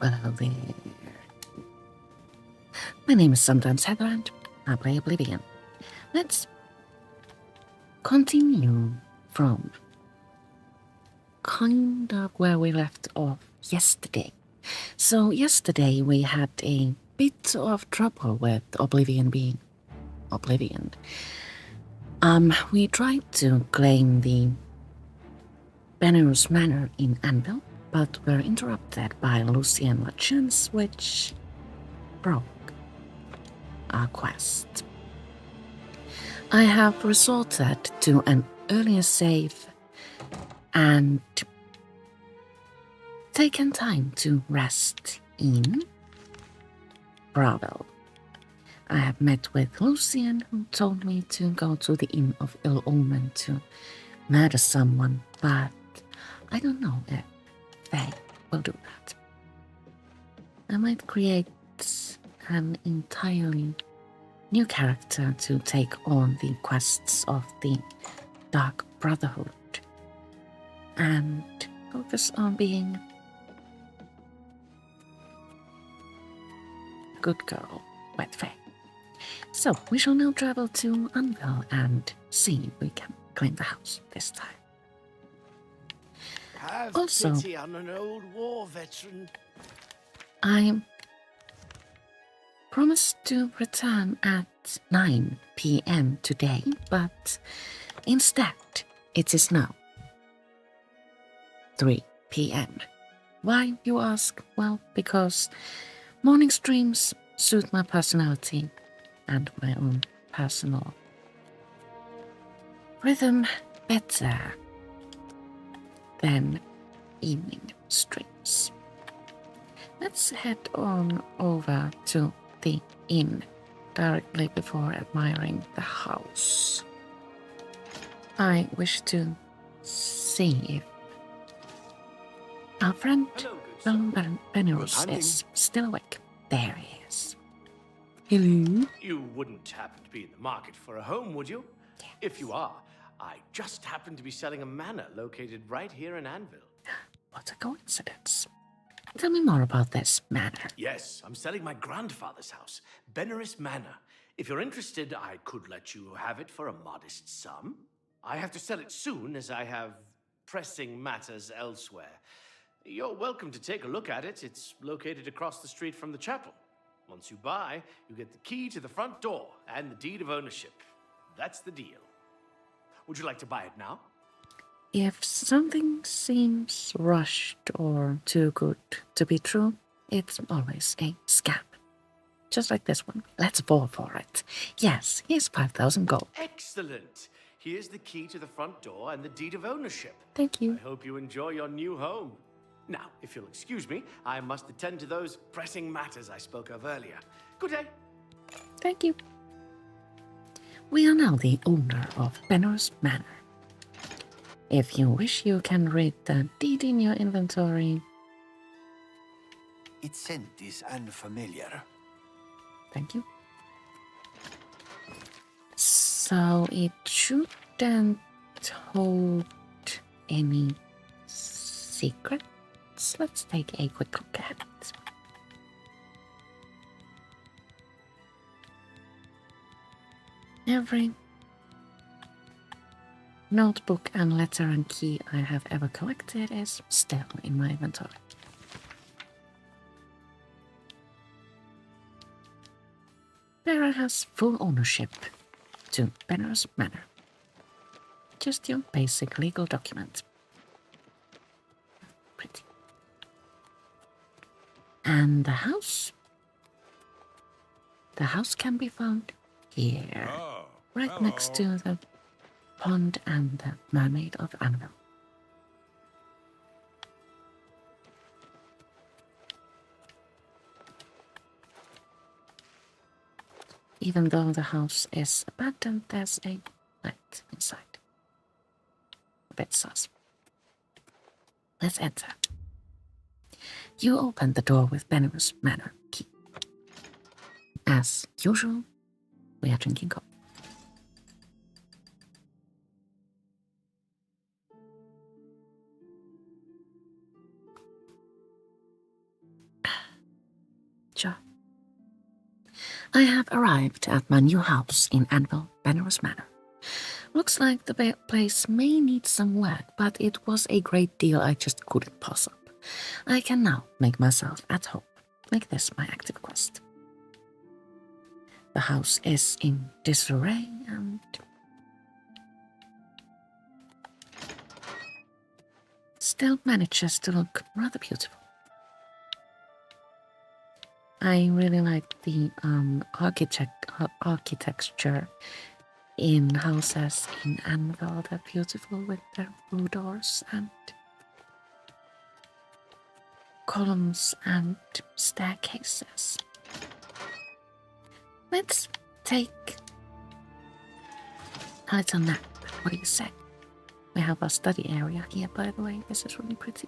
Well, there. My name is sometimes Heather and I play Oblivion. Let's continue from kind of where we left off yesterday. So yesterday we had a bit of trouble with Oblivion being Oblivion. We tried to claim the Benirus Manor in Anvil, but were interrupted by Lucian Lachance, which broke our quest. I have resorted to an earlier save and taken time to rest in Bravo. I have met with Lucian, who told me to go to the Inn of Ill Omen to murder someone, but I don't know if they will do that. I might create an entirely new character to take on the quests of the Dark Brotherhood and focus on being a good girl with faith. So we shall now travel to Anvil and see if we can claim the house this time. Have Also, pity on an old war veteran. I promised to return at 9 p.m. today, but instead it is now 3 p.m. Why, you ask? Well, because morning streams suit my personality and my own personal rhythm better than evening streams. Let's head on over to the inn directly before admiring the house. I wish to see if our friend Benirus is still awake. There he is. Hello? You wouldn't happen to be in the market for a home, would you? Yes. If you are, I just happen to be selling a manor located right here in Anvil. What a coincidence. Tell me more about this manor. Yes, I'm selling my grandfather's house, Benirus Manor. If you're interested, I could let you have it for a modest sum. I have to sell it soon, as I have pressing matters elsewhere. You're welcome to take a look at it. It's located across the street from the chapel. Once you buy, you get the key to the front door and the deed of ownership. That's the deal. Would you like to buy it now? If something seems rushed or too good to be true, it's always a scam. Just like this one. Let's fall for it. Yes, here's 5,000 gold. Excellent. Here's the key to the front door and the deed of ownership. Thank you. I hope you enjoy your new home. Now, if you'll excuse me, I must attend to those pressing matters I spoke of earlier. Good day. Thank you. We are now the owner of Benirus Manor. If you wish, you can read the deed in your inventory. Its scent is unfamiliar. Thank you. So it shouldn't hold any secrets. Let's take a quick look at it. Every notebook and letter and key I have ever collected is still in my inventory. Bearer has full ownership to Benirus Manor. Just your basic legal document. Pretty. And the house? The house can be found here, right next to the pond and the mermaid of Anvil. Even though the house is abandoned, there's a light inside. A bit sus. Let's enter. You open the door with Benirus Manor key. As usual, we are drinking coffee. I have arrived at my new house in Anvil, Benirus Manor. Looks like the place may need some work, but it was a great deal I just couldn't pass up. I can now make myself at home. Make this my active quest. The house is in disarray and still manages to look rather beautiful. I really like the architecture in houses in Anvil. They're beautiful with their blue doors and columns and staircases. Let's take a little nap. What do you say? We have a study area here, by the way. This is really pretty.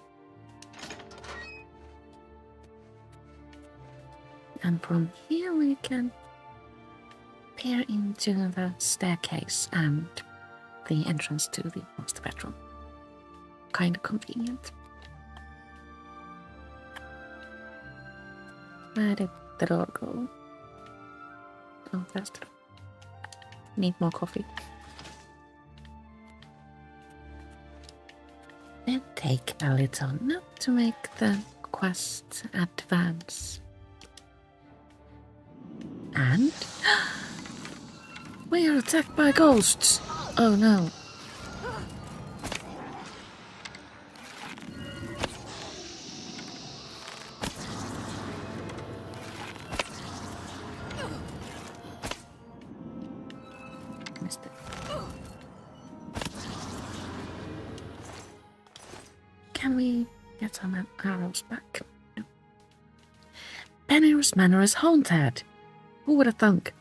And from here we can peer into the staircase and the entrance to the master bedroom. Kind of convenient. Where did the door go? Oh, there's the door. Need more coffee. Then take a little nap to make the quest advance. And we are attacked by ghosts. Oh no. Missed it. Can we get some arrows back? No. Benirus Manor is haunted. Who would have thunk?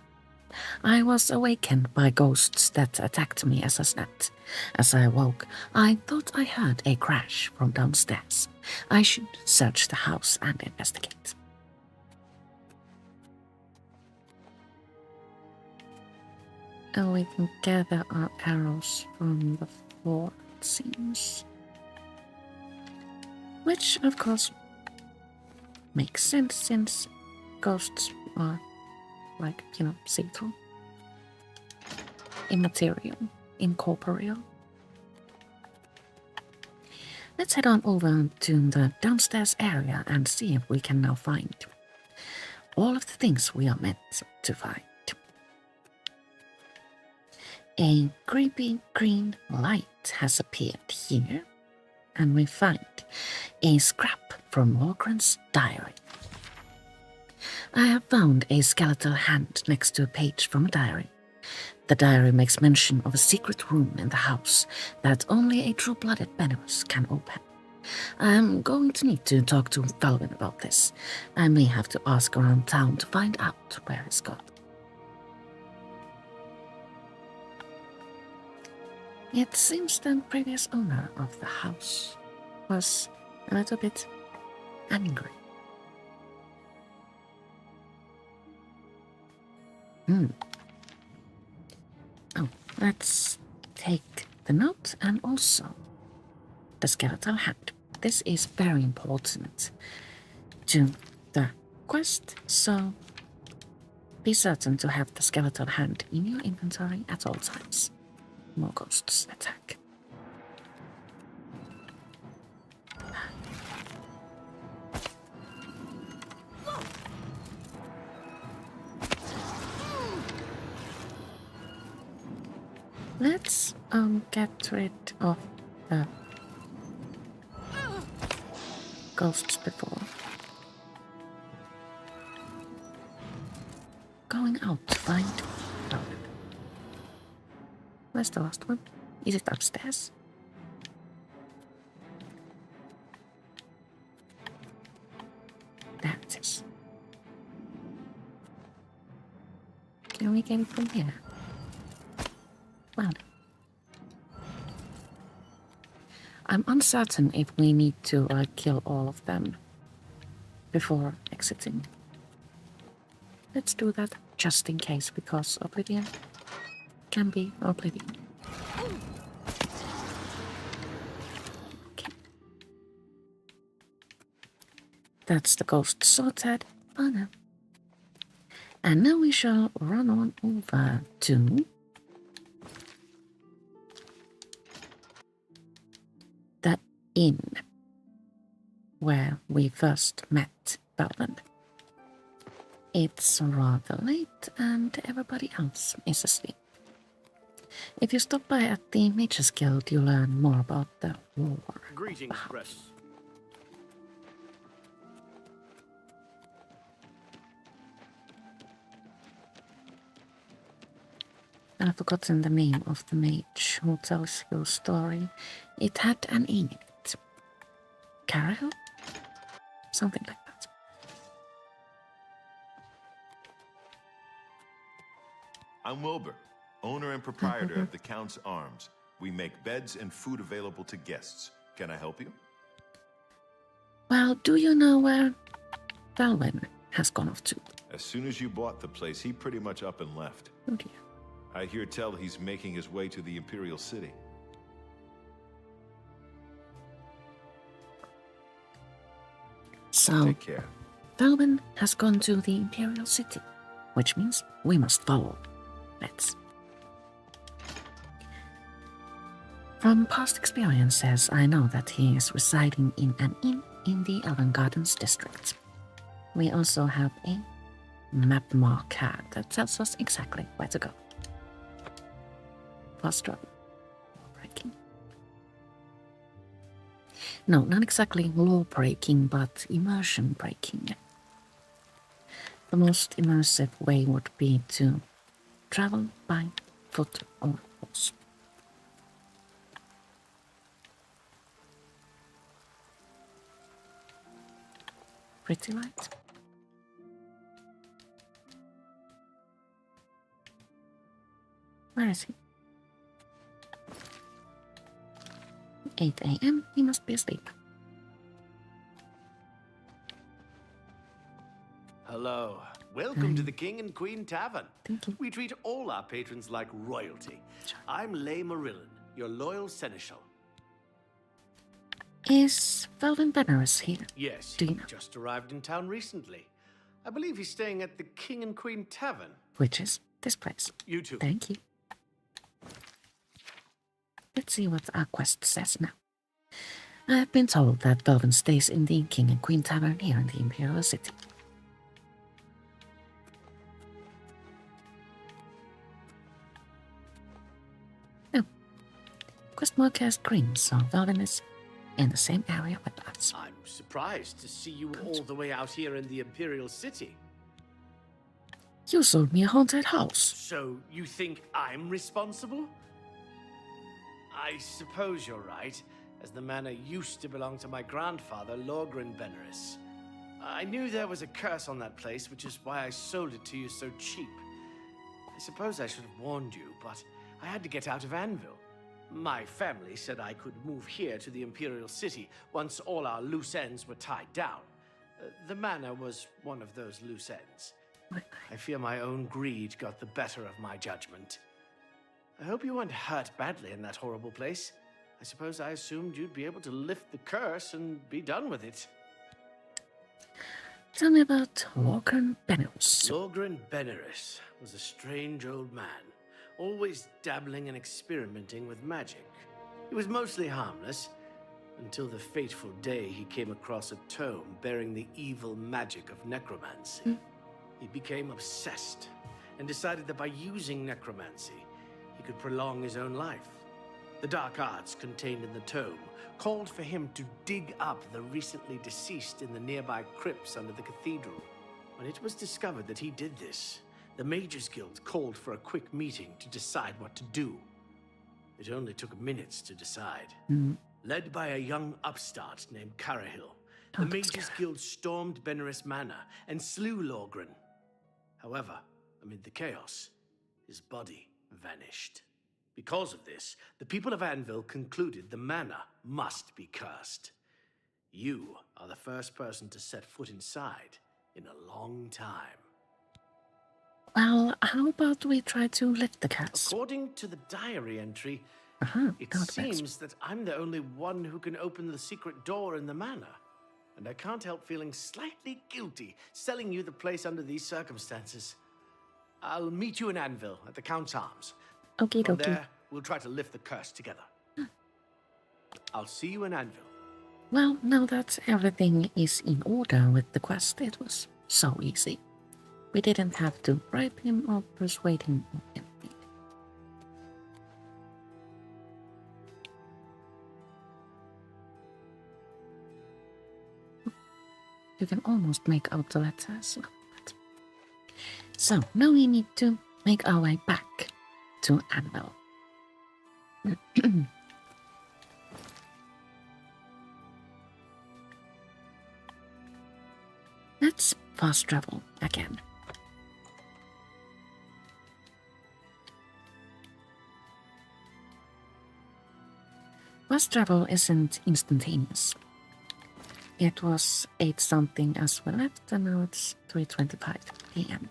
I was awakened by ghosts that attacked me as I slept. As I awoke, I thought I heard a crash from downstairs. I should search the house and investigate. Oh, we can gather our arrows from the floor, it seems. Which, of course, makes sense since ghosts are like, see-through. Immaterial, incorporeal. Let's head on over to the downstairs area and see if we can now find all of the things we are meant to find. A creepy green light has appeared here, and we find a scrap from Morgren's diary. I have found a skeletal hand next to a page from a diary. The diary makes mention of a secret room in the house that only a true-blooded Benirus can open. I'm going to need to talk to Falvin about this. I may have to ask around town to find out where he's gone. It seems the previous owner of the house was a little bit angry. Oh, let's take the note and also the skeletal hand. This is very important to the quest, so be certain to have the skeletal hand in your inventory at all times. More ghosts attack. Let's get rid of the ghosts before going out to find Falvin. Where's the last one? Is it upstairs? There it is. Can we get it from here? Well, I'm uncertain if we need to kill all of them before exiting. Let's do that just in case, because Oblivion can be Oblivion. Okay. That's the ghost sorted. Oh no. And now we shall run on over to the inn where we first met Belvin. It's rather late and everybody else is asleep. If you stop by at the Mages Guild, you learn more about the lore. Greetings, Press. I've forgotten the name of the mage who tells your story. It had an E in it. Carahel? Something like that. I'm Wilbur, owner and proprietor of the Count's Arms. We make beds and food available to guests. Can I help you? Well, do you know where Belvin has gone off to? As soon as you bought the place, he pretty much up and left. Oh dear. I hear tell he's making his way to the Imperial City. So, Take care. Belvin has gone to the Imperial City, which means we must follow. Let's. From past experiences, I know that he is residing in an inn in the Elven Gardens district. We also have a map marker that tells us exactly where to go. Fast travel. Breaking. No, not exactly law breaking, but immersion breaking. The most immersive way would be to travel by foot or horse. Pretty light. Where is he? 8 a.m. He must be asleep. Hello. Welcome to the King and Queen Tavern. Thank you. We treat all our patrons like royalty. I'm Lay Marillan, your loyal seneschal. Is Belvin Benirus here? Yes, Do he you know? just arrived in town recently. I believe he's staying at the King and Queen Tavern. Which is this place. You too. Thank you. Let's see what our quest says now. I have been told that Belvin stays in the King and Queen Tavern here in the Imperial City. Oh. Quest marker is green, so Belvin is in the same area with us. I'm surprised to see you all the way out here in the Imperial City. You sold me a haunted house. So you think I'm responsible? I suppose you're right, as the manor used to belong to my grandfather, Lorgren Benirus. I knew there was a curse on that place, which is why I sold it to you so cheap. I suppose I should have warned you, but I had to get out of Anvil. My family said I could move here to the Imperial City once all our loose ends were tied down. The manor was one of those loose ends. I fear my own greed got the better of my judgment. I hope you weren't hurt badly in that horrible place. I suppose I assumed you'd be able to lift the curse and be done with it. Tell me about Lorgren Benirus. Lorgren Benirus was a strange old man, always dabbling and experimenting with magic. He was mostly harmless, until the fateful day he came across a tome bearing the evil magic of necromancy. He became obsessed, and decided that by using necromancy, he could prolong his own life. The dark arts contained in the tome called for him to dig up the recently deceased in the nearby crypts under the cathedral. When it was discovered that he did this, the Mages Guild called for a quick meeting to decide what to do. It only took minutes to decide. Led by a young upstart named Carahel, the Mages Guild stormed Benirus Manor and slew Lorgren. However, amid the chaos, his body vanished. Because of this, the people of Anvil concluded the manor must be cursed. You are the first person to set foot inside in a long time. Well, how about we try to lift the curse? According to the diary entry, it that makes- seems that I'm the only one who can open the secret door in the manor. And I can't help feeling slightly guilty selling you the place under these circumstances. I'll meet you in Anvil at the Count's Arms. Okie From dokie. there, we'll try to lift the curse together. I'll see you in Anvil. Well, now that everything is in order with the quest, it was so easy. We didn't have to bribe him or persuade him or anything. You can almost make out the letters. So, now we need to make our way back to Anvil. Let's fast travel again. Fast travel isn't instantaneous. It was 8 something as we left, and now it's 3:25 AM.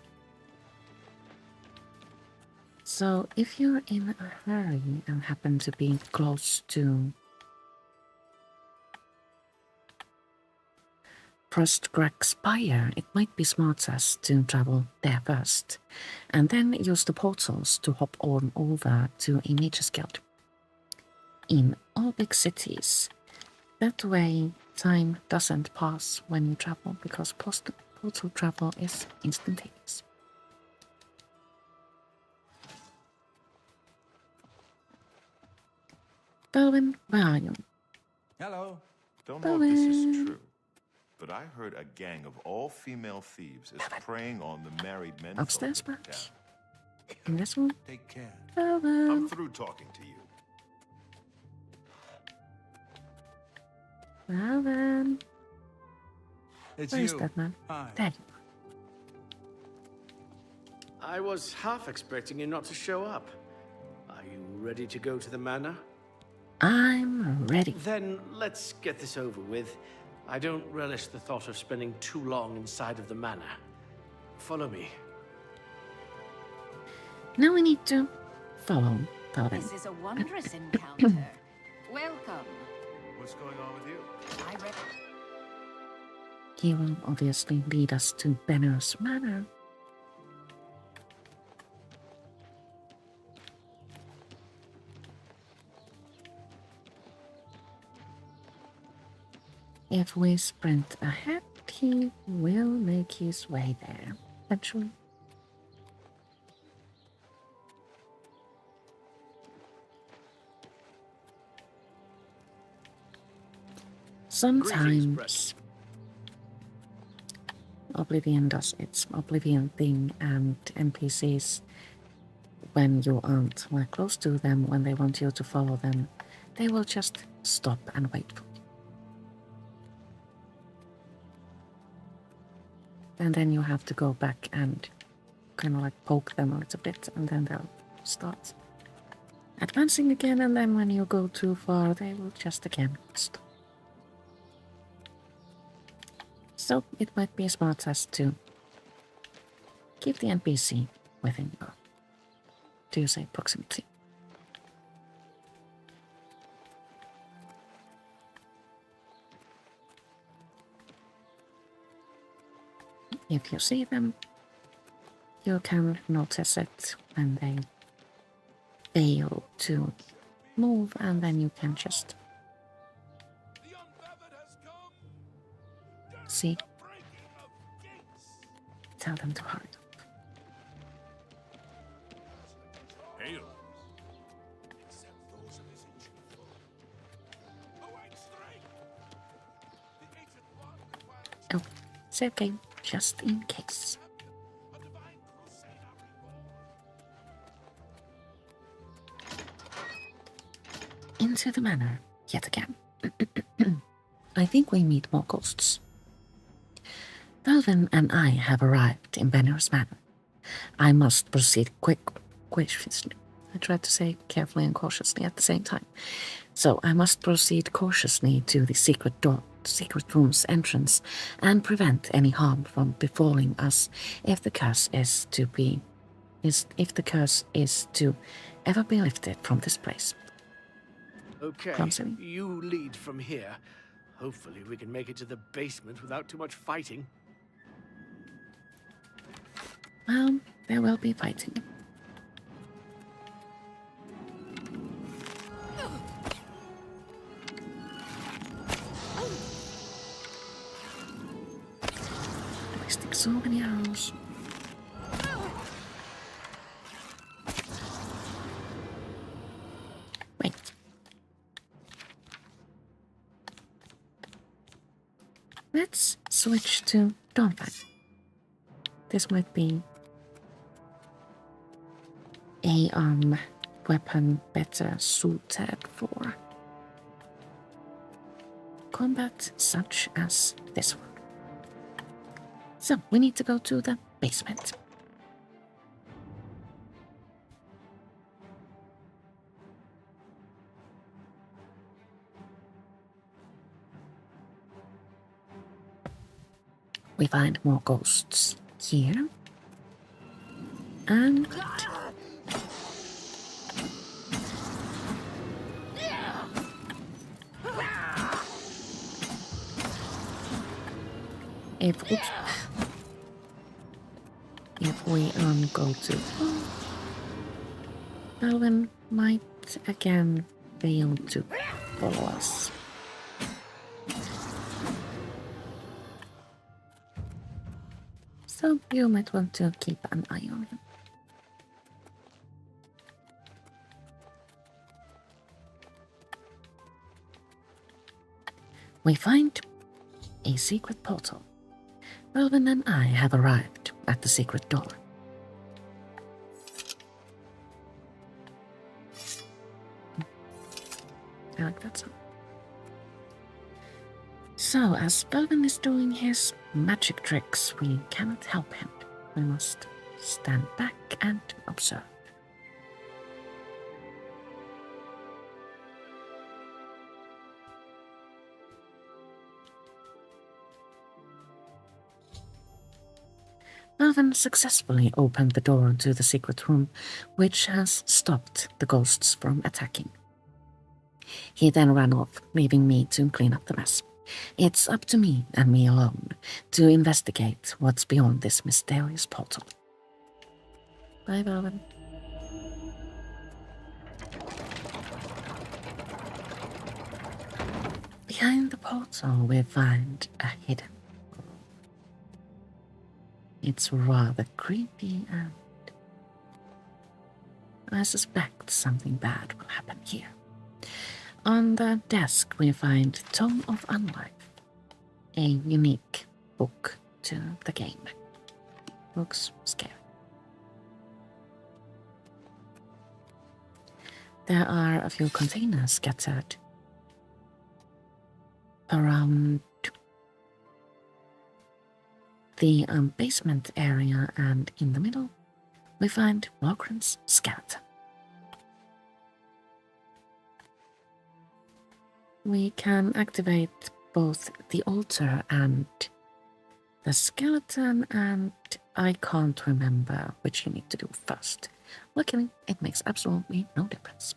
So if you're in a hurry and happen to be close to Frostcrack Spire, it might be smartest to travel there first, and then use the portals to hop on over to a Mage's Guild in all big cities. That way, time doesn't pass when you travel, because portal travel is instantaneous. Belwyn, where are you? Hello. Don't know if this is Belwyn. true, but I heard a gang of all-female thieves is preying on the married men. Upstairs, folk of the perhaps? town. In this one? Take care. Belwyn. I'm through talking to you. Belwyn. It's Where is you. that man? Hi. There you are. I was half expecting you not to show up. Are you ready to go to the manor? I'm ready. Then let's get this over with. I don't relish the thought of spending too long inside of the manor. Follow me. Now we need to follow Belwyn. This is a wondrous encounter. Welcome. What's going on with you? I read. He will obviously lead us to Benirus Manor. If we sprint ahead, he will make his way there eventually. Sometimes Oblivion does its Oblivion thing, and NPCs, when you aren't like close to them, when they want you to follow them, they will just stop and wait for you. And then you have to go back and kind of like poke them a little bit, and then they'll start advancing again, and then when you go too far, they will just again stop. So it might be smartest to keep the NPC within your, do you say, proximity. If you see them, you can notice it when they fail to move, and then you can just see, tell them to hurry up. Hail. Oh, it's okay, just in case. Into the manor yet again. I think we meet more ghosts. Belwyn and I have arrived in Benirus Manor. I must proceed cautiously. I tried to say carefully and cautiously at the same time. So I must proceed cautiously to the secret room's entrance, and prevent any harm from befalling us if the curse is to ever be lifted from this place. Okay, Clumsily. you lead from here. Hopefully we can make it to the basement without too much fighting. Well, there will be fighting. Wasting so many arrows. Wait. Let's switch to Jauffre. This might be a weapon better suited for combat such as this one. So we need to go to the basement. We find more ghosts here. And if we go to Alvin might again fail to follow us. So you might want to keep an eye on him. We find a secret portal. Alvin and I have arrived at the secret door. I like that song. So, as Belvin is doing his magic tricks, we cannot help him. We must stand back and observe. Belvin successfully opened the door to the secret room, which has stopped the ghosts from attacking. He then ran off, leaving me to clean up the mess. It's up to me, and me alone, to investigate what's beyond this mysterious portal. Bye, Belvin. Behind the portal, we find a hidden room. It's rather creepy, and I suspect something bad will happen here. On the desk, we find Tome of Unlife, a unique book to the game. Looks scary. There are a few containers scattered around the basement area, and in the middle, we find Logren's skeleton. We can activate both the altar and the skeleton, and I can't remember which you need to do first. Luckily, it makes absolutely no difference.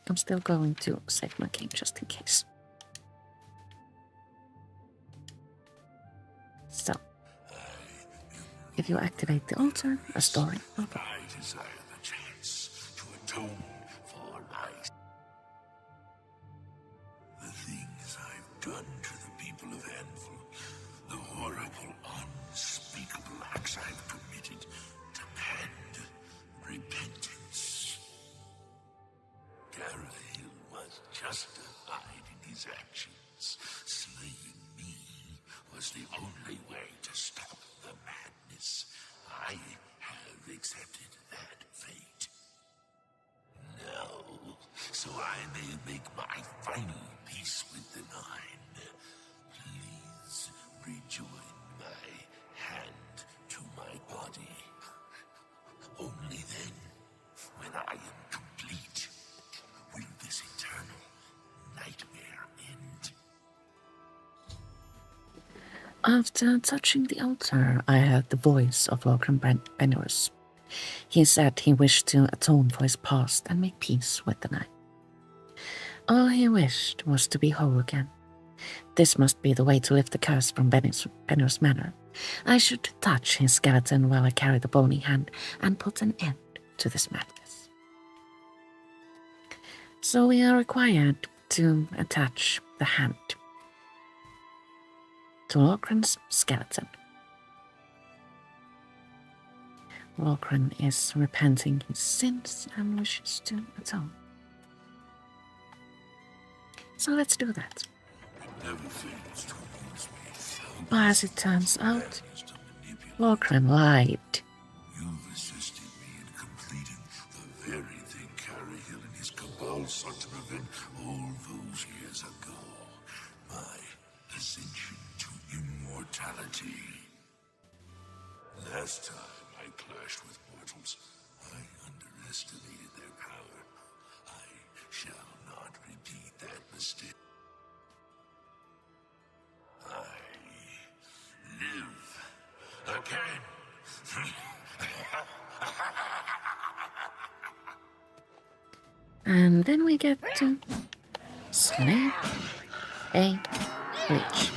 I'm still going to save my game just in case. So, if you activate the altar, a story will follow. I desire the chance to atone for my... The things I've done to the people of Anvil, the horrible, unspeakable acts I've committed, demand repentance. Gareth was justified in his actions. Slaying me was the only way to stop the madness. I have accepted that fate. Now, so I may make my final peace with the Nine, please rejoin my hand to my body. Only then, when I am complete, will this eternal nightmare end. After touching the altar, I heard the voice of Lord Benirus. He said he wished to atone for his past and make peace with the Nine. All he wished was to be whole again. This must be the way to lift the curse from Benirus Manor. I should touch his skeleton while I carry the bony hand and put an end to this madness. So we are required to attach the hand to Lorgren's skeleton. Lorgren is repenting his sins and wishes to atone. So let's do that. But as it turns out, Lorgren lied. You've assisted me in completing the very thing Carrihill and his cabal sought to prevent all those years ago. My ascension to immortality. Last time I clashed with mortals, I underestimated their power. I shall not repeat that mistake. I live again. And then we get to slay a witch.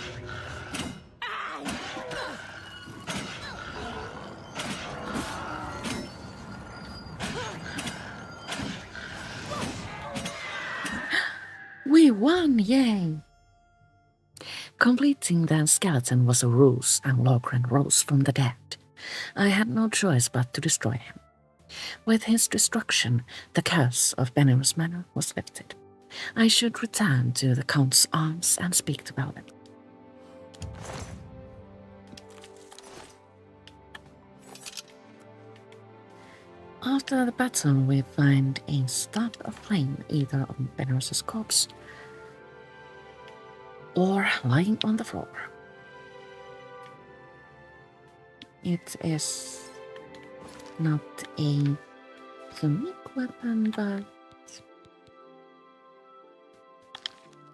We won, yay! Completing the skeleton was a ruse, and Lorgren rose from the dead. I had no choice but to destroy him. With his destruction, the curse of Benirus Manor was lifted. I should return to the Count's arms and speak to Velvet. After the battle, we find a stud of flame either on Benirus's corpse or lying on the floor. It is not a unique weapon, but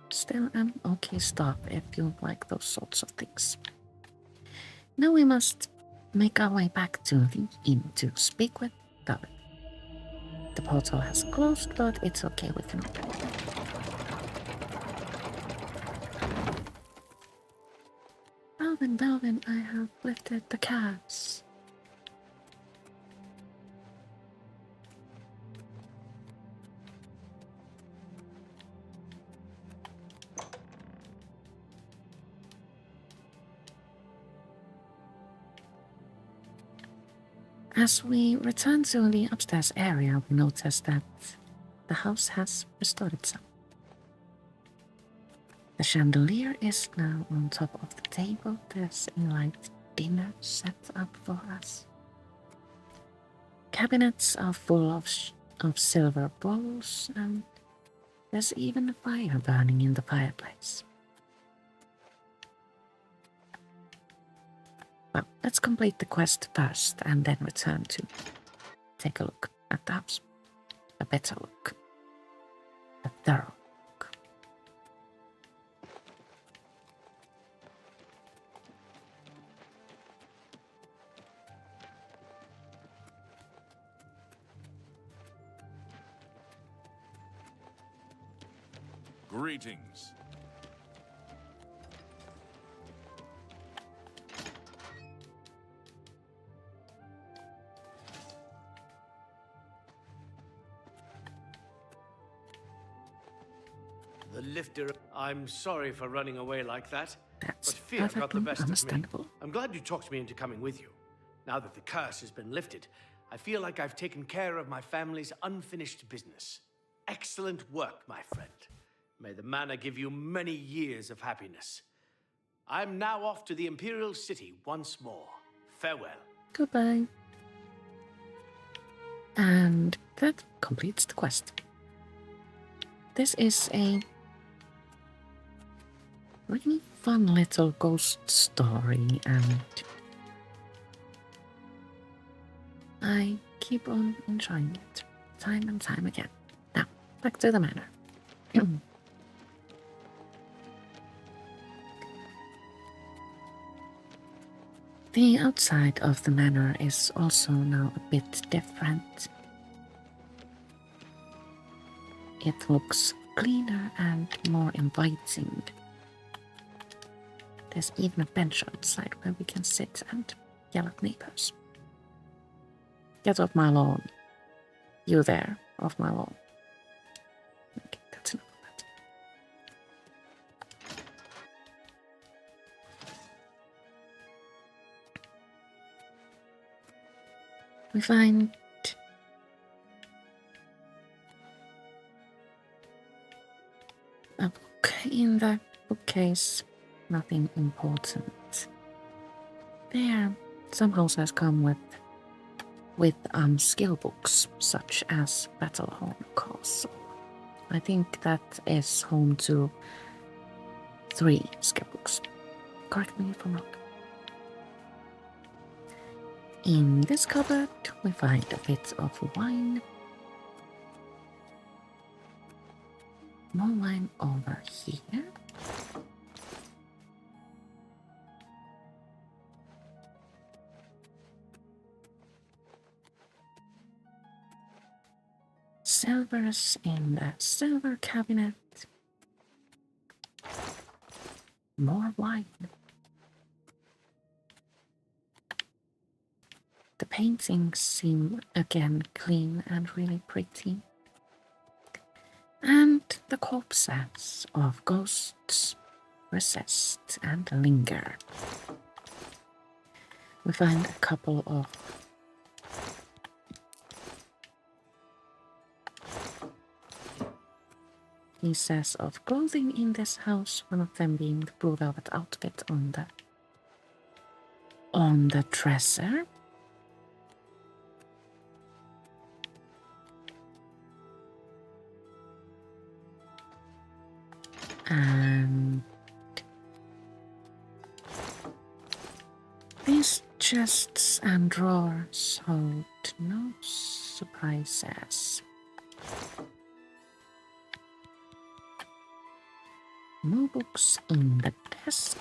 still an okay stuff if you like those sorts of things. Now we must make our way back to the inn to speak with Velvet. The portal has closed, but it's okay, we can open it. Velvet, I have lifted the curse. As we return to the upstairs area, we notice that the house has restored itself. The chandelier is now on top of the table. There's a light dinner set up for us. Cabinets are full of silver bowls, and there's even a fire burning in the fireplace. Well, let's complete the quest first and then return to take a look at the house. A better look. A thorough look. Greetings. The lifter. I'm sorry for running away like that. That's But fear got the perfectly best of me. understandable. I'm glad you talked me into coming with you. Now that the curse has been lifted, I feel like I've taken care of my family's unfinished business. Excellent work, my friend. May the manor give you many years of happiness. I'm now off to the Imperial City once more. Farewell. Goodbye. And that completes the quest. This is a really fun little ghost story, and I keep on enjoying it time and time again. Now, back to the manor. The outside of the manor is also now a bit different. It looks cleaner and more inviting. There's even a bench outside where we can sit and yell at neighbors. Get off my lawn. You there, off my lawn. Okay, that's enough of that. We find a book in the bookcase. Nothing important. There, some houses come with skill books, such as Battlehorn Castle. I think that is home to 3 skill books. Correct me if I'm wrong. In this cupboard, we find a bit of wine. More wine over here. Silvers in the silver cabinet. More wine. The paintings seem again clean and really pretty. And the corpses of ghosts resist and linger. We find a couple of pieces of clothing in this house, one of them being the blue velvet outfit on the dresser. And these chests and drawers hold no surprises. No books in the desk.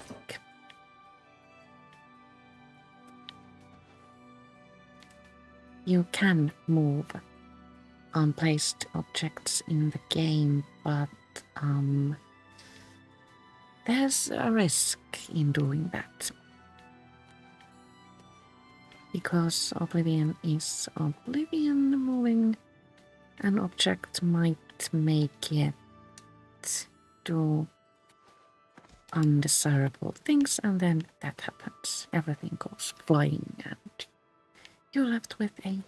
You can move unplaced objects in the game, but there's a risk in doing that. Because Oblivion is Oblivion, moving an object might make it do undesirable things, and then that happens. Everything goes flying and you're left with a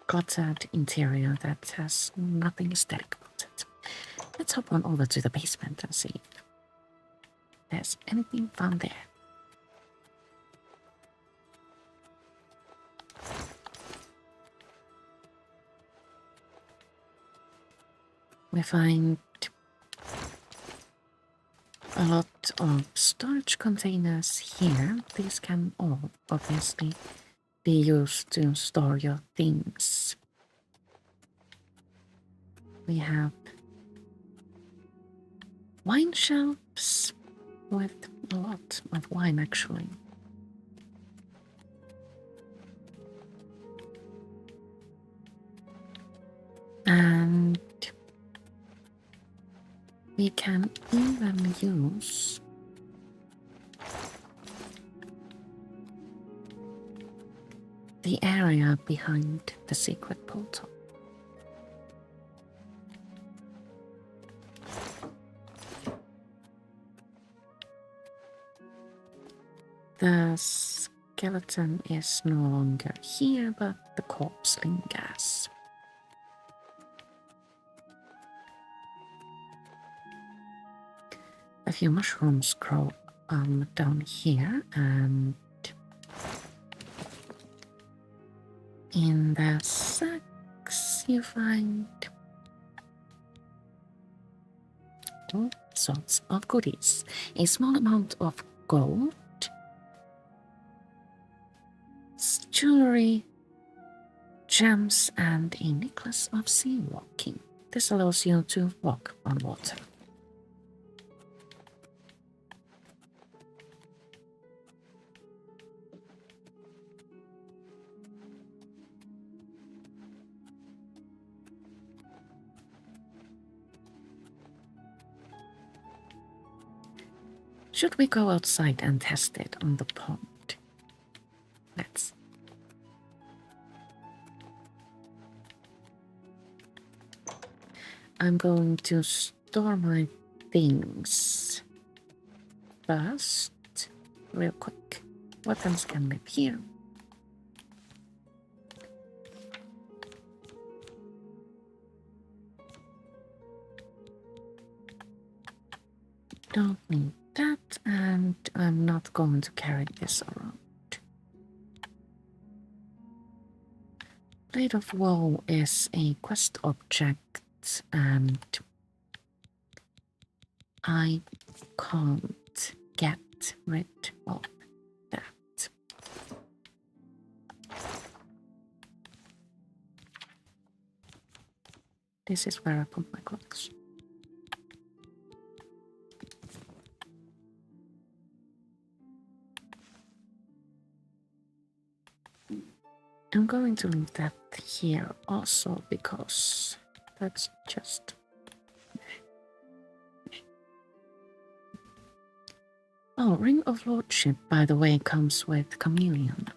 cluttered interior that has nothing aesthetic about it. Let's hop on over to the basement and see if there's anything fun there. We find a lot of storage containers here. These can all obviously be used to store your things. We have wine shelves with a lot of wine actually. And we can even use the area behind the secret portal. The skeleton is no longer here, but the corpse lingers. A few mushrooms grow down here, and in the sacks you find all sorts of goodies. A small amount of gold, jewelry, gems, and a necklace of sea walking. This allows you to walk on water. Should we go outside and test it on the pond? Let's. I'm going to store my things first, real quick. Weapons can live here. Don't need that, and I'm not going to carry this around. Blade of Woe is a quest object, and I can't get rid of that. This is where I put my clothes. I'm going to leave that here also because that's just... Oh, Ring of Lordship, by the way, comes with Chameleon,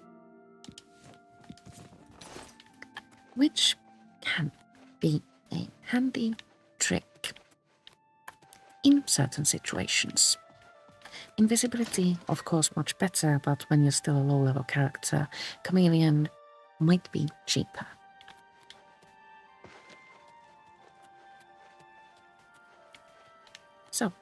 which can be a handy trick in certain situations. Invisibility, of course, much better, but when you're still a low-level character, Chameleon might be cheaper. So,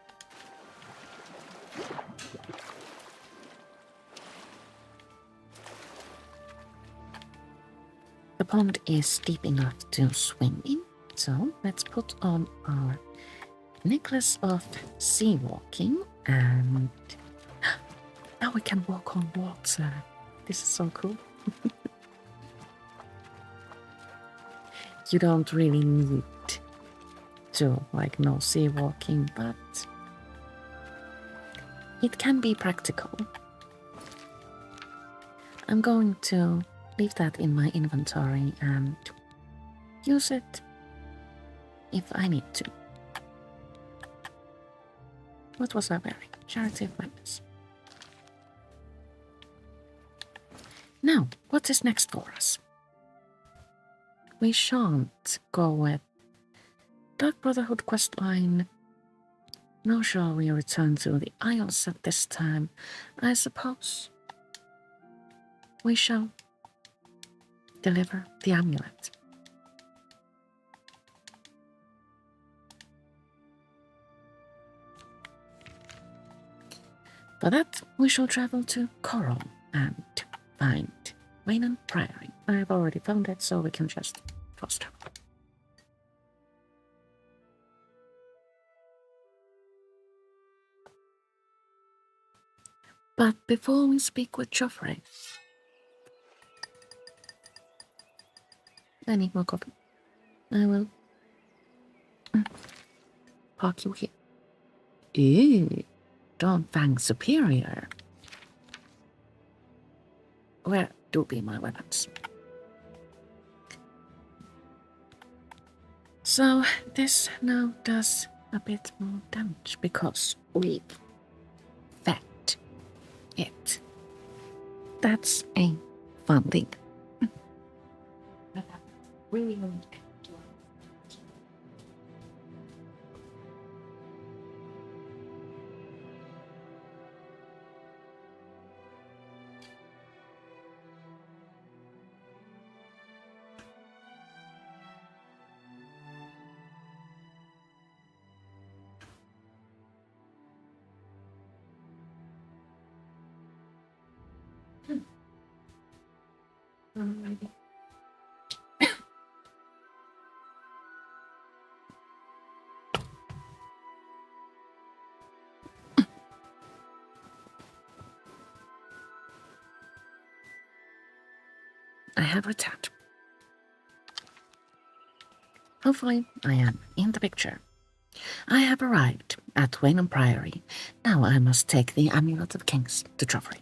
the pond is deep enough to swim in, so let's put on our necklace of sea walking, and now we can walk on water. This is so cool. You don't really need to know sea walking, but it can be practical. I'm going to leave that in my inventory and use it if I need to. What was I wearing? Charity of Madness. Now, what is next for us? We shan't go with Dark Brotherhood questline, nor shall we return to the Isles at this time. I suppose we shall deliver the amulet. For that, we shall travel to Coral and find Weynon Priory. I've already found it, so we can just trust her. But before we speak with Jauffre, I need more coffee. I will park you here. Ew, don't Fang Superior. Where do be my weapons? So this now does a bit more damage because we've fed it. That's a fun thing. Really good. Alrighty. I have returned. Hopefully, I am in the picture. I have arrived at Weynon Priory. Now I must take the Amulet of Kings to Jauffre.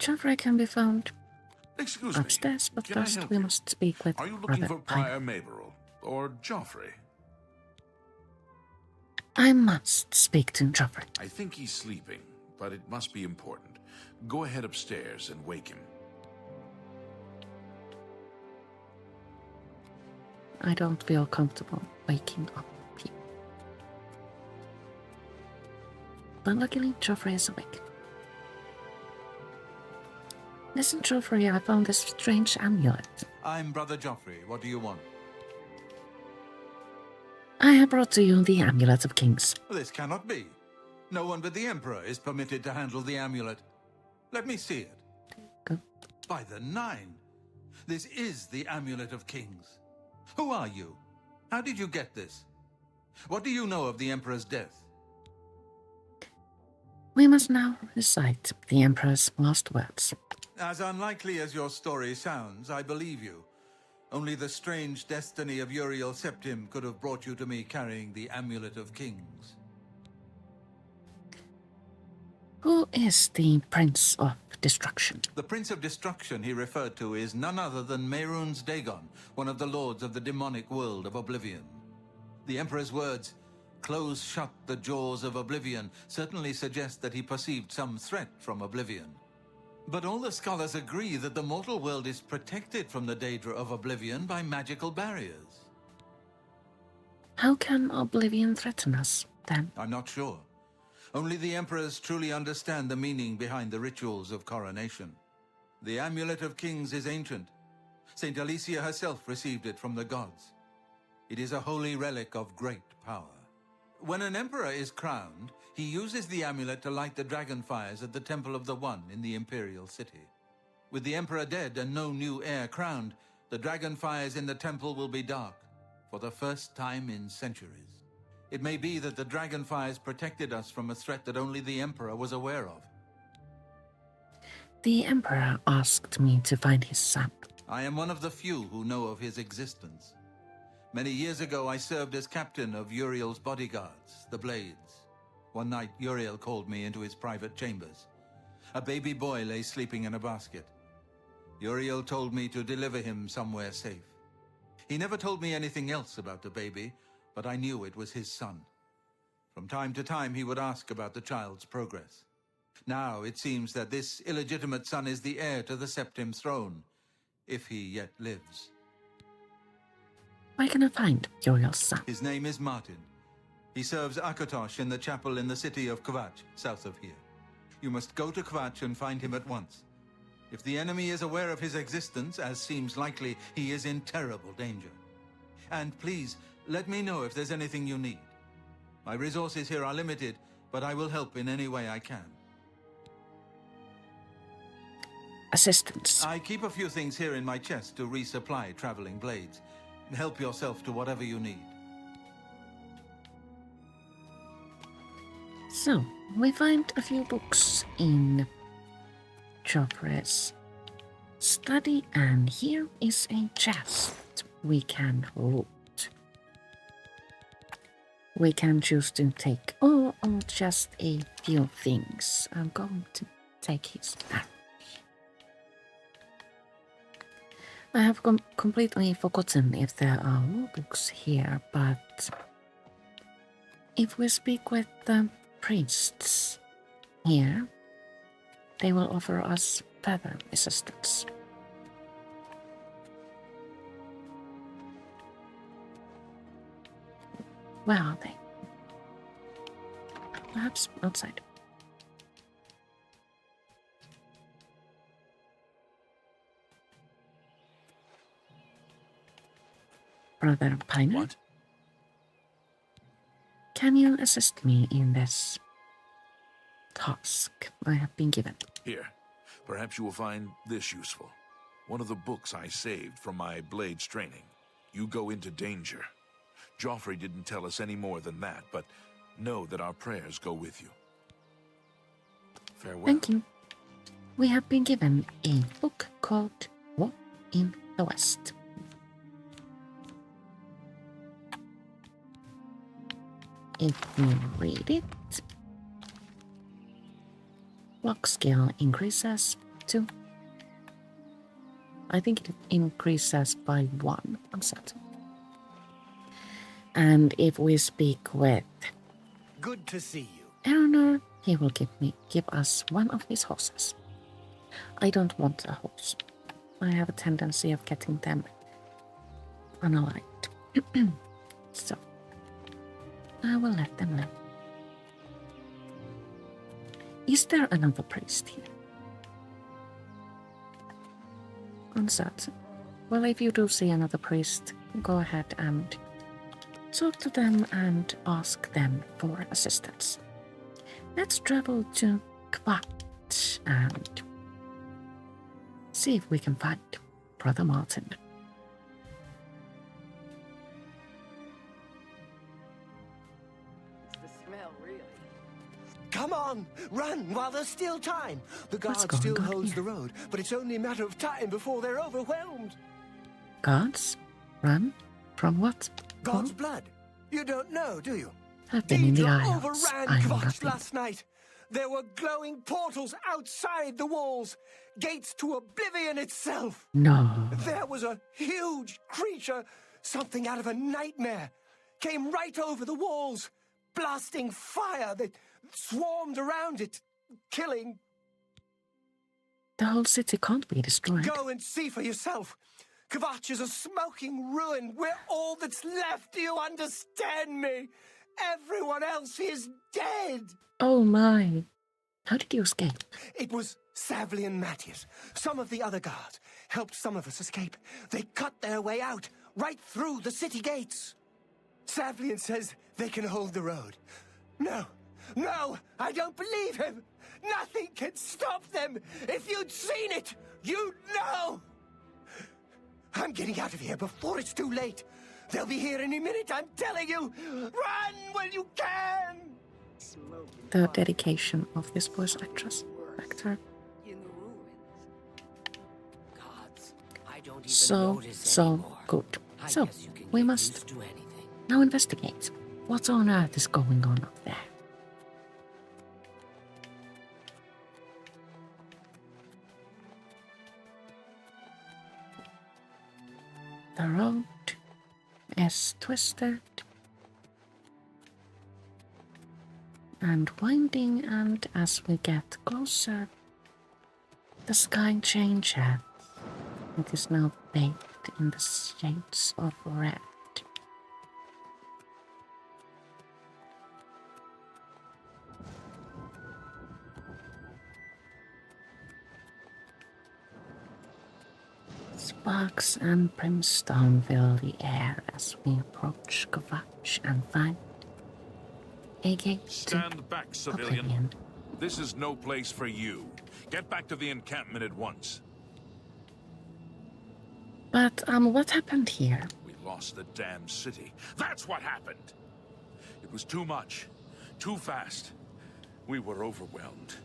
Jauffre can be found Excuse me. upstairs, but Can I first help we you? must speak with Are you looking Brother for Pine. Prior Maberel or Jauffre? I must speak to Jauffre. I think he's sleeping, but it must be important. Go ahead upstairs and wake him. I don't feel comfortable waking up people. But luckily, Jauffre is awake. Listen, Jauffre, I found this strange amulet. I'm Brother Jauffre. What do you want? I have brought to you the Amulet of Kings. This cannot be. No one but the Emperor is permitted to handle the amulet. Let me see it. Go. By the Nine! This is the Amulet of Kings. Who are you? How did you get this? What do you know of the Emperor's death? We must now recite the Emperor's last words. As unlikely as your story sounds, I believe you. Only the strange destiny of Uriel Septim could have brought you to me carrying the Amulet of Kings. Who is the Prince of Destruction? The Prince of Destruction he referred to is none other than Mehrunes Dagon, one of the lords of the demonic world of Oblivion. The Emperor's words, "Close shut the jaws of Oblivion," certainly suggest that he perceived some threat from Oblivion. But all the scholars agree that the mortal world is protected from the danger of Oblivion by magical barriers. How can Oblivion threaten us, then? I'm not sure. Only the Emperors truly understand the meaning behind the rituals of coronation. The Amulet of Kings is ancient. Saint Alicia herself received it from the gods. It is a holy relic of great power. When an emperor is crowned, he uses the amulet to light the dragon fires at the Temple of the One in the Imperial City. With the emperor dead and no new heir crowned, the dragon fires in the temple will be dark, for the first time in centuries. It may be that the dragon fires protected us from a threat that only the emperor was aware of. The Emperor asked me to find his son. I am one of the few who know of his existence. Many years ago, I served as captain of Uriel's bodyguards, the Blades. One night, Uriel called me into his private chambers. A baby boy lay sleeping in a basket. Uriel told me to deliver him somewhere safe. He never told me anything else about the baby, but I knew it was his son. From time to time, he would ask about the child's progress. Now, it seems that this illegitimate son is the heir to the Septim throne, if he yet lives. Where can I find Uriel's son? His name is Martin. He serves Akatosh in the chapel in the city of Kvatch, south of here. You must go to Kvatch and find him at once. If the enemy is aware of his existence, as seems likely, he is in terrible danger. And please, let me know if there's anything you need. My resources here are limited, but I will help in any way I can. Assistance. I keep a few things here in my chest to resupply traveling blades. Help yourself to whatever you need. So, we find a few books in Jauffre's study, and here is a chest we can loot. We can choose to take all or just a few things. I'm going to take his arrow. I have completely forgotten if there are more books here, but if we speak with the priests here, they will offer us further assistance. Where are they? Perhaps outside. Brother Pine, What? can you assist me in this task I have been given? Here. Perhaps you will find this useful. One of the books I saved from my blades training. You go into danger. Jauffre didn't tell us any more than that, but know that our prayers go with you. Farewell. Thank you. We have been given a book called What in the West. If we read it, block skill increases 2. I think it increases by 1. Uncertain. And if we speak with Good to see you. Eleanor, he will give us one of his horses. I don't want a horse. I have a tendency of getting them unaligned. So, I will let them live. Is there another priest here? Uncertain. Well, if you do see another priest, go ahead and talk to them and ask them for assistance. Let's travel to Kvatch and see if we can find Brother Martin. The smell, really. Come on, run while there's still time. The What's guard still going on holds here? the road, but it's only a matter of time before they're overwhelmed. Guards? Run? From what? God's Oh, blood. You don't know, do you? I've been in the Daedra Isles. overran I know Kvatch nothing. last night. There were glowing portals outside the walls, gates to Oblivion itself. No. There was a huge creature, something out of a nightmare, came right over the walls, blasting fire that swarmed around it, killing. The whole city can't be destroyed. Go and see for yourself. Kvatch is a smoking ruin. We're all that's left. Do you understand me? Everyone else is dead. Oh my. How did you escape? It was Savli and Matthias. Some of the other guards helped some of us escape. They cut their way out, right through the city gates. Savlian says they can hold the road. No, I don't believe him. Nothing can stop them. If you'd seen it, you'd know. I'm getting out of here before it's too late. They'll be here any minute, I'm telling you. Run when you can. The dedication of this voice actor. In the ruins. Gods, I don't even So notice anymore. good. I So, guess you can we get must used to anything. now investigate. What on earth is going on up there? The road is twisted and winding, and as we get closer, the sky changes. It is now baked in the shades of red. Sparks and brimstone fill the air as we approach Kvatch and find a gate to Stand back, civilian. Oblivion. This is no place for you. Get back to the encampment at once. But, what happened here? We lost the damn city. That's what happened! It was too much. Too fast. We were overwhelmed.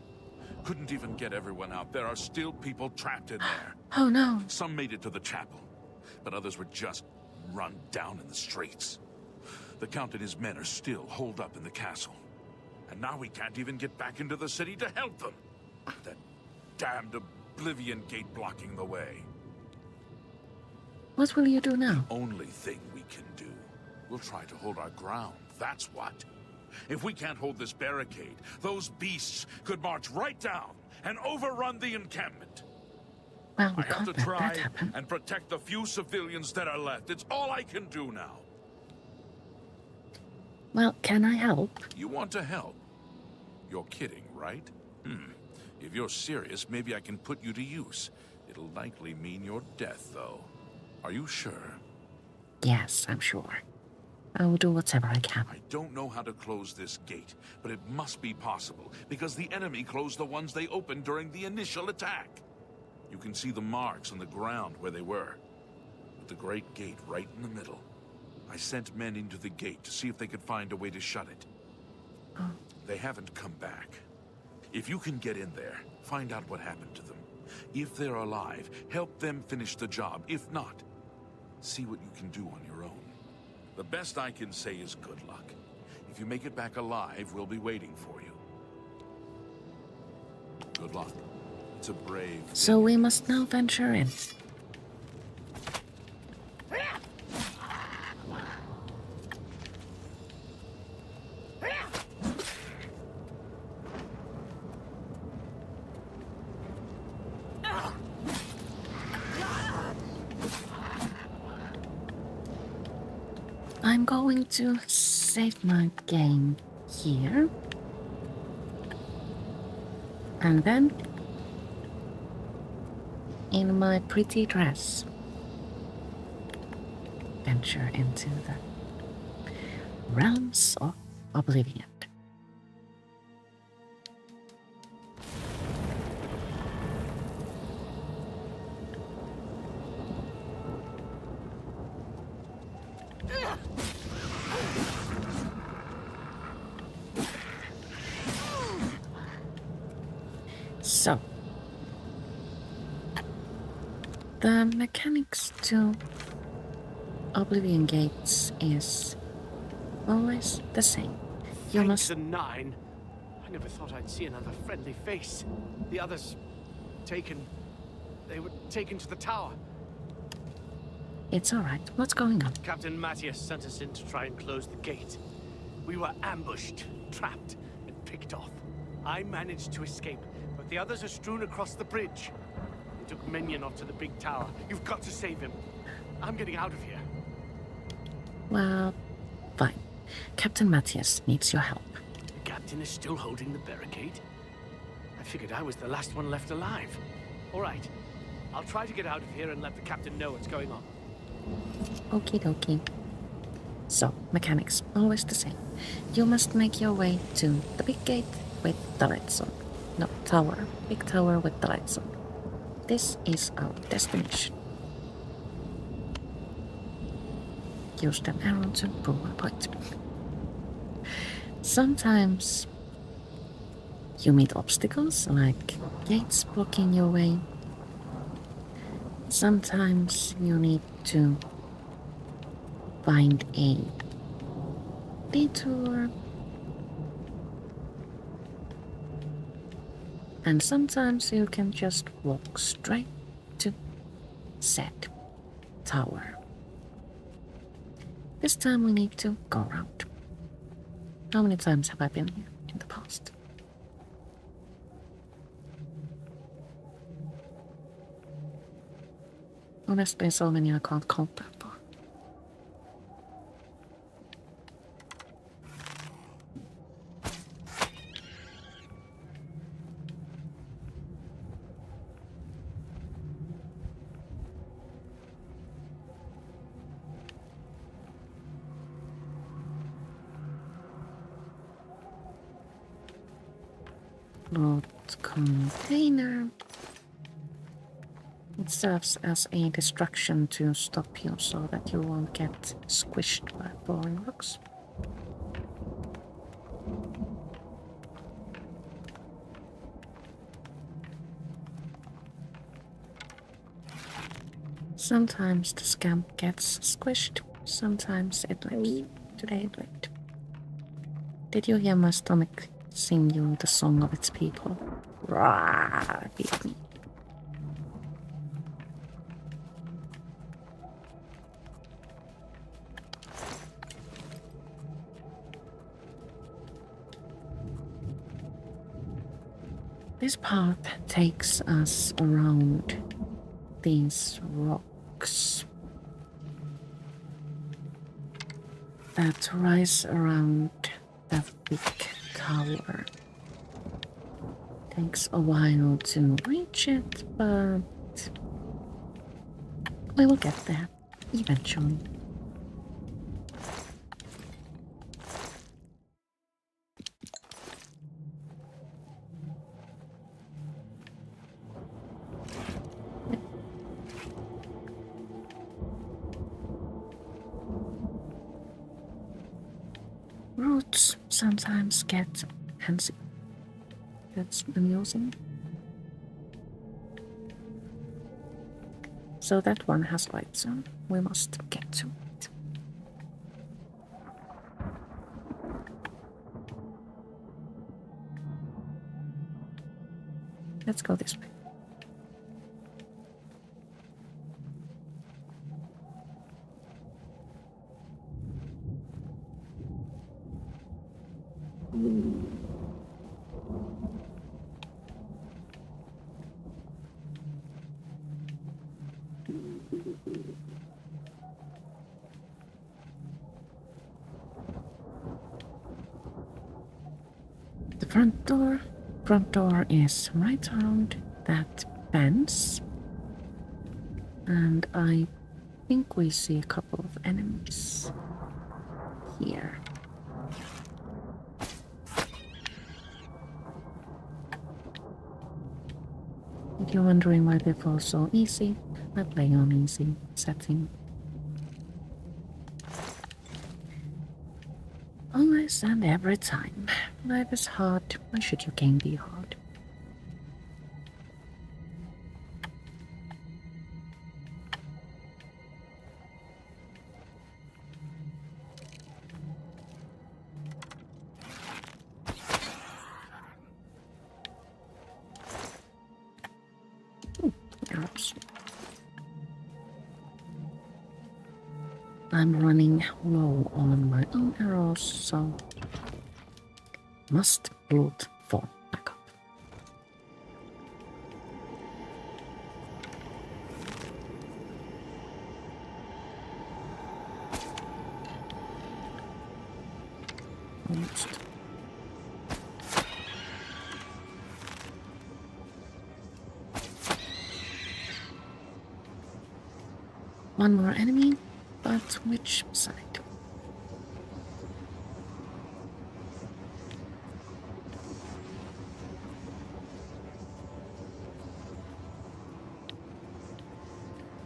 Couldn't even get everyone out. There are still people trapped in there. Oh no. Some made it to the chapel, but others were just run down in the streets. The Count and his men are still holed up in the castle. And now we can't even get back into the city to help them. That damned Oblivion Gate blocking the way. What will you do now? Only thing we can do. We'll try to hold our ground, that's what. If we can't hold this barricade, those beasts could march right down and overrun the encampment. Well, we I have can't to let try that happen. and protect the few civilians that are left. It's all I can do now. Well, can I help? You want to help? You're kidding, right? If you're serious, maybe I can put you to use. It'll likely mean your death, though. Are you sure? Yes, I'm sure. I will do whatever I can. I don't know how to close this gate, but it must be possible, because the enemy closed the ones they opened during the initial attack. You can see the marks on the ground where they were, with the great gate right in the middle. I sent men into the gate to see if they could find a way to shut it. Oh. They haven't come back. If you can get in there, find out what happened to them. If they're alive, help them finish the job. If not, see what you can do on your own. The best I can say is good luck. If you make it back alive, we'll be waiting for you. Good luck. It's a brave So thing. we must now venture in. I'm going to save my game here. And then, in my pretty dress, venture into the realms of Oblivion. So, the mechanics to Oblivion Gates is always the same. You Thanks must... a nine. I never thought I'd see another friendly face. The others taken. They were taken to the tower. It's alright. What's going on? Captain Matthias sent us in to try and close the gate. We were ambushed, trapped, and picked off. I managed to escape, but the others are strewn across the bridge. They took Menionov to the big tower. You've got to save him. I'm getting out of here. Well, fine. Captain Matthias needs your help. The captain is still holding the barricade. I figured I was the last one left alive. All right. I'll try to get out of here and let the captain know what's going on. Okie dokie. So, mechanics, always the same. You must make your way to the big gate with the lights on. No, tower. Big tower with the lights on. This is our destination. Use an arrow to prove a point. Sometimes you meet obstacles like gates blocking your way. Sometimes you need to find a detour. And sometimes you can just walk straight to said tower. This time we need to go around. How many times have I been here in the past? Honestly, so many I can't count that for. Load container. It serves as a distraction to stop you so that you won't get squished by falling rocks. Sometimes the scamp gets squished, sometimes it lives. Today it lived. Did you hear my stomach sing you the song of its people? Rah, beat me. This path takes us around these rocks that rise around the big tower. Takes a while to reach it, but we will get there eventually. Roots sometimes get handsy. That's amusing. So that one has lights on. We must get to it. Let's go this way. The front door. Front door is right around that fence. And I think we see a couple of enemies here. If you're wondering why they fall so easy, I play on easy setting. Always and every time. Life is hard. Why should your game be hard? Arrows. I'm running low on my own arrows, so must loot for backup. Almost. One more enemy, but which side?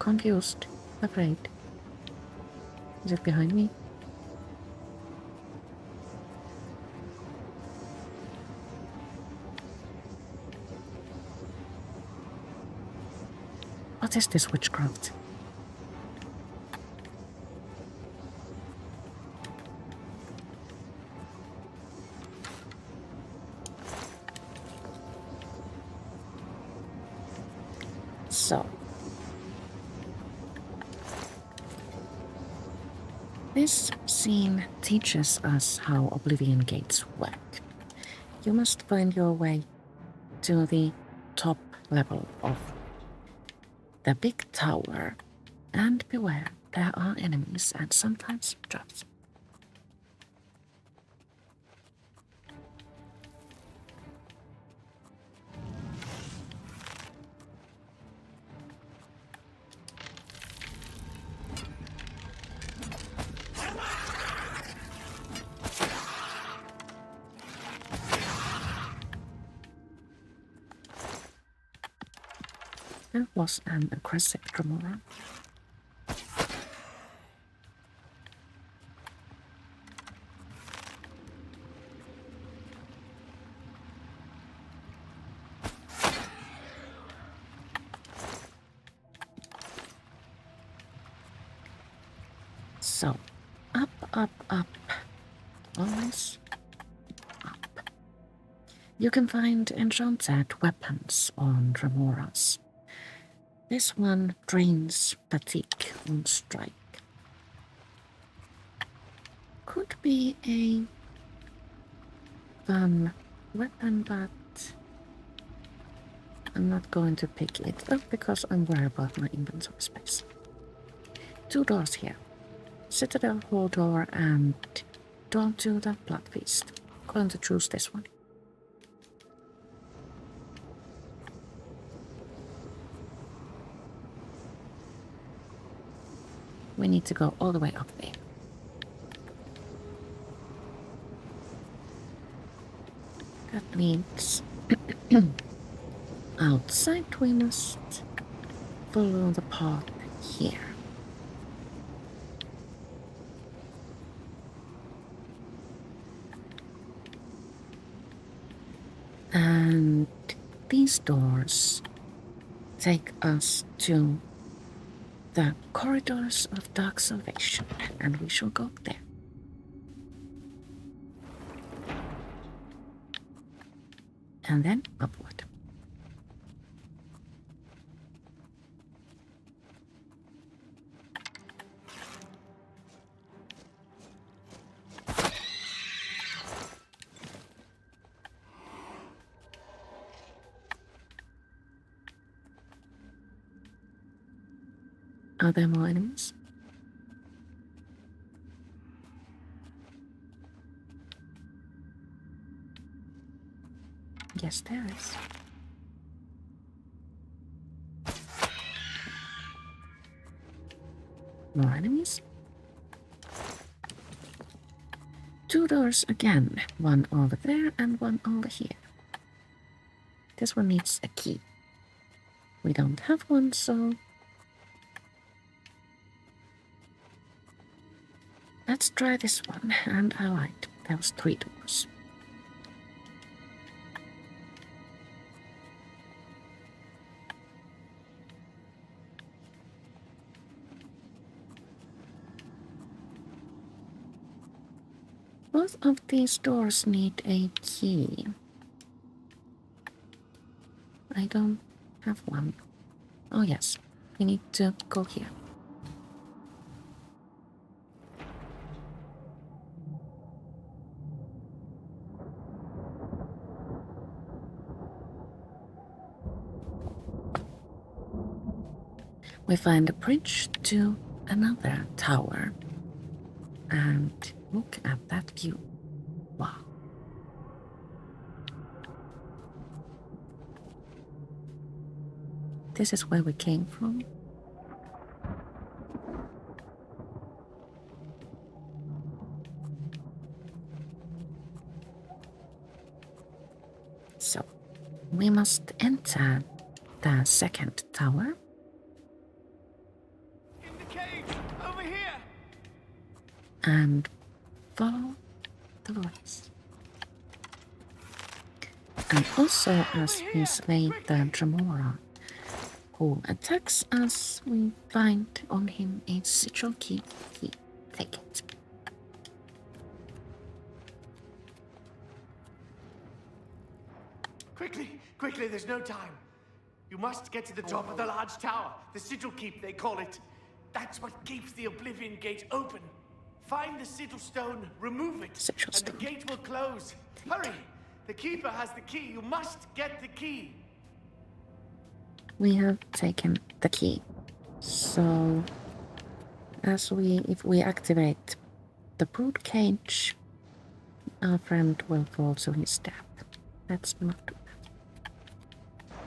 Confused, afraid. Is it behind me? What is this witchcraft? So, this scene teaches us how Oblivion Gates work. You must find your way to the top level of the big tower, and beware, there are enemies and sometimes traps. That was an aggressive Tremora. So, up, up, up. Always up. You can find enchanted weapons on Remoras. This one drains fatigue on strike. Could be a fun weapon, but I'm not going to pick it up because I'm worried about my inventory space. 2 doors here. Citadel Hall door and door to the Blood Feast. Going to choose this one. We need to go all the way up there. That means outside we must follow the path here. And these doors take us to the corridors of Dark Salvation, and we shall go there. And then upward. Are there more enemies? Yes, there is. More enemies? 2 doors again. One over there and one over here. This one needs a key. We don't have one, so let's try this one. And I lied. There was 3 doors. Both of these doors need a key. I don't have one. Oh yes, we need to go here. We find a bridge to another tower. And look at that view. Wow. This is where we came from. So, we must enter the second tower. In the cave, over here. And follow the voice. And also, as we slay the Dremora who attacks us, we find on him a sigil key. Take it. Quickly, there's no time. You must get to the top of the large tower, the sigil keep, they call it. That's what keeps the Oblivion Gate open. Find the sigil stone, remove it, Sigil and stone. the gate will close. Hurry! The keeper has the key. You must get the key. We have taken the key. So, if we activate the brood cage, our friend will fall to his death. Let's not do that.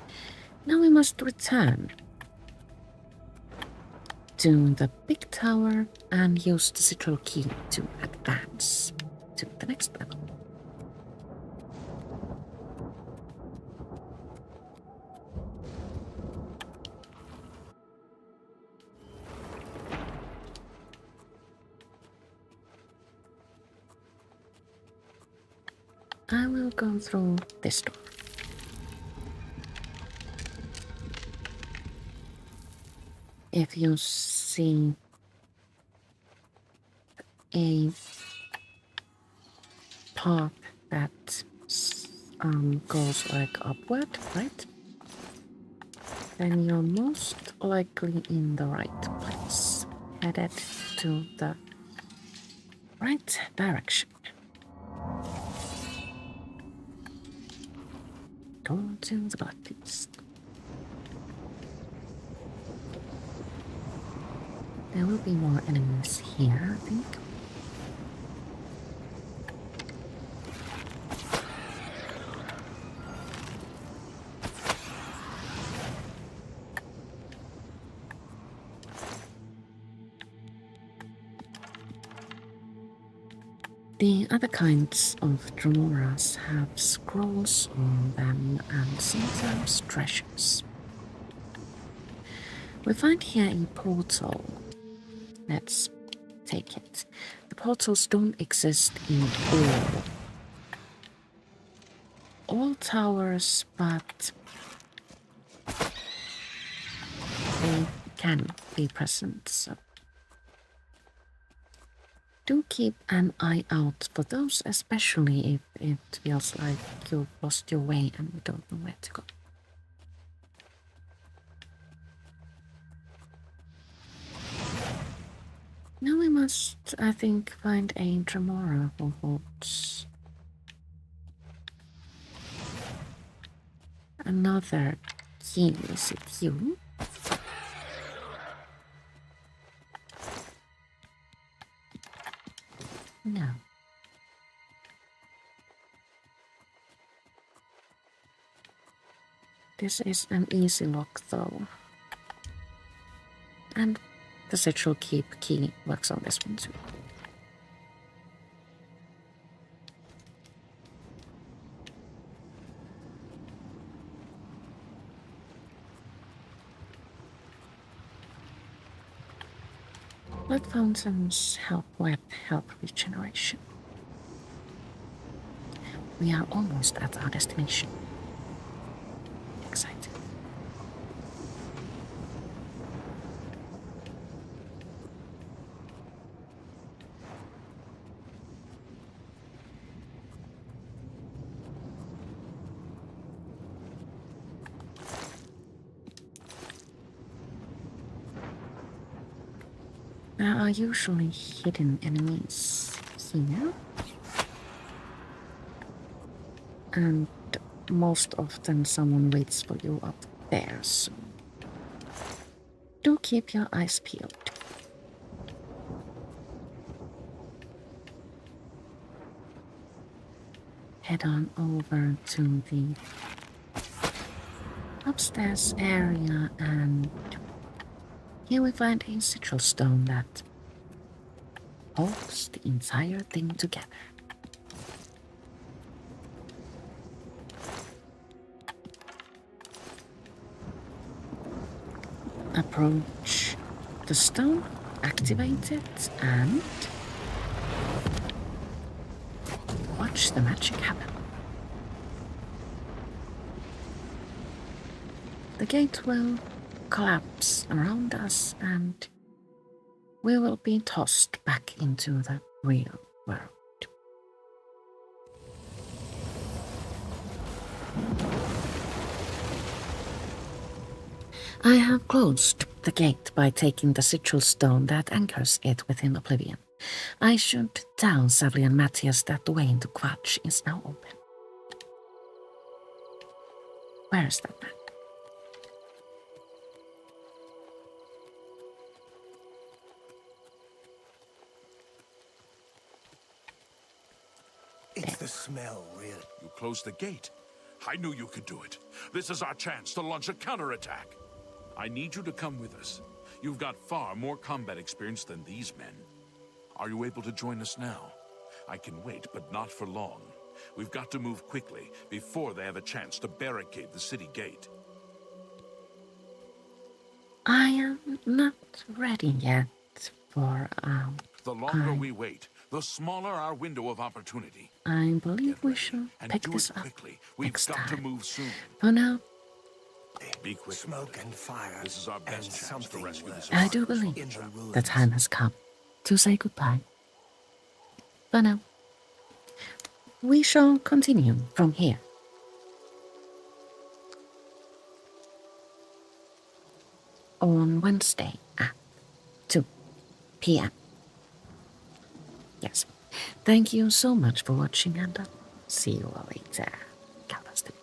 Now we must return to the big tower and use the sigil key to advance to the next level. I will go through this door. If you see a path that goes like upward, right? Then you're most likely in the right place, headed to the right direction. Go to the Blood Feast. There will be more enemies here, I think. The other kinds of Dremoras have scrolls on them and sometimes treasures. We find here a portal. Let's take it. The portals don't exist in all towers, but they can be present, so do keep an eye out for those, especially if it feels like you've lost your way and you don't know where to go. Now we must, I think, find a Dremora who holds another key. Is it you? No. This is an easy lock, though. And the sigil keep key works on this one, too. Blood fountains help with health regeneration. We are almost at our destination. Excited. There are usually hidden enemies here. And most often someone waits for you up there, so do keep your eyes peeled. Head on over to the upstairs area, and here we find a sigil stone that holds the entire thing together. Approach the stone, activate it, and watch the magic happen. The gate will collapse around us, and we will be tossed back into the real world. I have closed the gate by taking the sigil stone that anchors it within Oblivion. I should tell Savli and Matthias that the way into Kvatch is now open. Where is that man? It's the smell, really. You closed the gate. I knew you could do it. This is our chance to launch a counterattack. I need you to come with us. You've got far more combat experience than these men. Are you able to join us now? I can wait, but not for long. We've got to move quickly before they have a chance to barricade the city gate. I am not ready yet for, The longer we wait, the smaller our window of opportunity. I believe we shall And pick do this it up quickly. We've next got to time. move soon. For now, Be quick. Smoke and fire. This is our and best chance to something rescue this I do survivors from believe the trap. the time has come to say goodbye. For now, we shall continue from here. On Wednesday at 2 p.m. Yes. Thank you so much for watching, and see you all later. God bless you.